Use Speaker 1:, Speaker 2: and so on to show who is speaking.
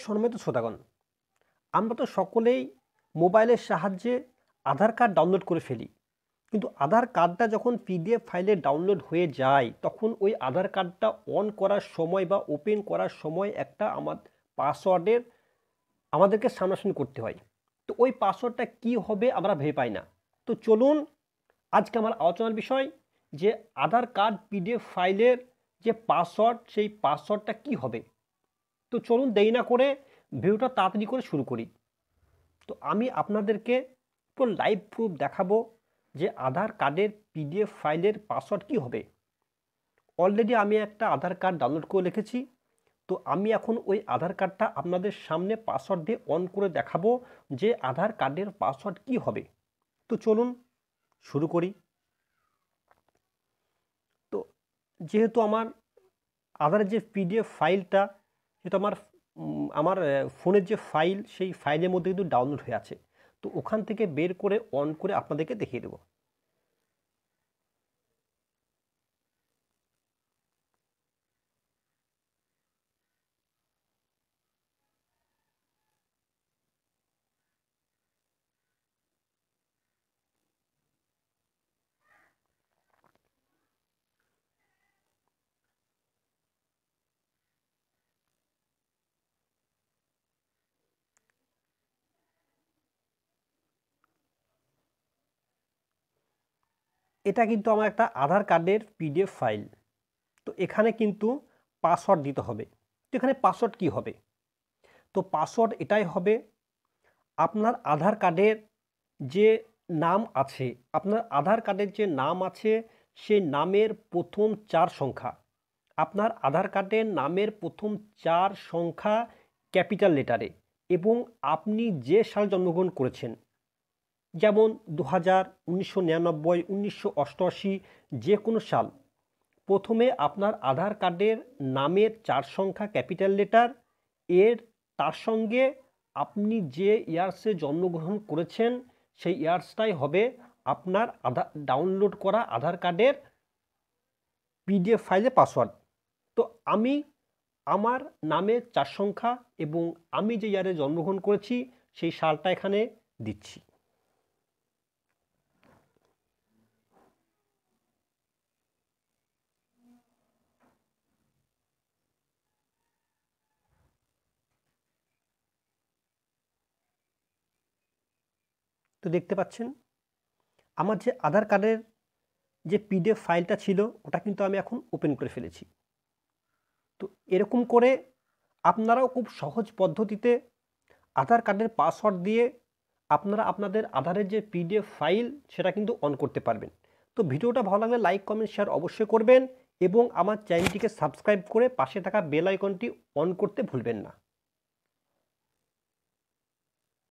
Speaker 1: সম্মানিত শ্রোতাগণ, আমরা তো সকলেই মোবাইলের সাহায্যে আধার কার্ড ডাউনলোড করে ফেলি। কিন্তু আধার কার্ডটা যখন পিডিএফ ফাইলে ডাউনলোড হয়ে যায় তখন ওই আধার কার্ডটা অন করার সময় বা ওপেন করার সময় একটা পাসওয়ার্ডের আমাদেরকে সামনাসামনি করতে হয়। তো ওই পাসওয়ার্ডটা কি হবে আমরা ভেবে পাই না। তো চলুন আজকে আমার আলোচনার বিষয় যে আধার কার্ড পিডিএফ ফাইলের যে পাসওয়ার্ড সেই পাসওয়ার্ডটা কি হবে। তো চলুন দেরি না করে ভিডিওটা তাড়াতাড়ি করে শুরু করি। তো আমি আপনাদেরকে পুরো লাইভ প্রুফ দেখাবো যে আধার কার্ডের পিডিএফ ফাইলের পাসওয়ার্ড কি হবে। অলরেডি আমি একটা আধার কার্ড ডাউনলোড করে রেখেছি। তো আমি এখন ওই আধার কার্ডটা আপনাদের সামনে পাসওয়ার্ড দিয়ে অন করে দেখাবো যে আধার কার্ডের পাসওয়ার্ড কি হবে। তো চলুন শুরু করি। তো যেহেতু আমার আধারের যে পিডিএফ ফাইলটা যেহেতু আমার ফোনের যে ফাইল সেই ফাইলের মধ্যে কিন্তু ডাউনলোড হয়ে আছে, তো ওখান থেকে বের করে অন করে আপনাদেরকে দেখিয়ে দেবো। এটা কিন্তু আমার একটা আধার কার্ডের পিডিএফ ফাইল। তো এখানে কিন্তু পাসওয়ার্ড দিতে হবে। তো এখানে পাসওয়ার্ড কি হবে? তো পাসওয়ার্ড এটাই হবে, আপনার আধার কার্ডের যে নাম আছে, আপনার আধার কার্ডের যে নাম আছে সেই নামের প্রথম 4 সংখ্যা, আপনার আধার কার্ডের নামের প্রথম 4 সংখ্যা ক্যাপিটাল লেটারে, এবং আপনি যে সালে জন্মগ্রহণ করেছেন, যেমন 2000, 1999, 1988, যে কোনো সাল, প্রথমে আপনার আধার কার্ডের নামের 4 সংখ্যা ক্যাপিটাল লেটার, তার সঙ্গে আপনি যে ইয়ার্সে জন্মগ্রহণ করেছেন সেই ইয়ার্সটাই হবে আপনার ডাউনলোড করা আধার কার্ডের পিডিএফ ফাইলে পাসওয়ার্ড। তো আমি আমার নামের 4 সংখ্যা এবং আমি যে ইয়ারে জন্মগ্রহণ করেছি সেই সালটা এখানে দিচ্ছি। তো দেখতে পাচ্ছেন আমার যে আধার কার্ডের যে পিডিএফ ফাইলটা ছিল ওটা কিন্তু আমি এখন ওপেন করে ফেলেছি। তো এরকম করে আপনারাও খুব সহজ পদ্ধতিতে আধার কার্ডের পাসওয়ার্ড দিয়ে আপনারা আপনাদের আধারের যে পিডিএফ ফাইল সেটা কিন্তু অন করতে পারবেন। তো ভিডিওটা ভালো লাগলে লাইক, কমেন্ট, শেয়ার অবশ্যই করবেন এবং আমার চ্যানেলটিকে সাবস্ক্রাইব করে পাশে থাকা বেল আইকনটি অন করতে ভুলবেন না।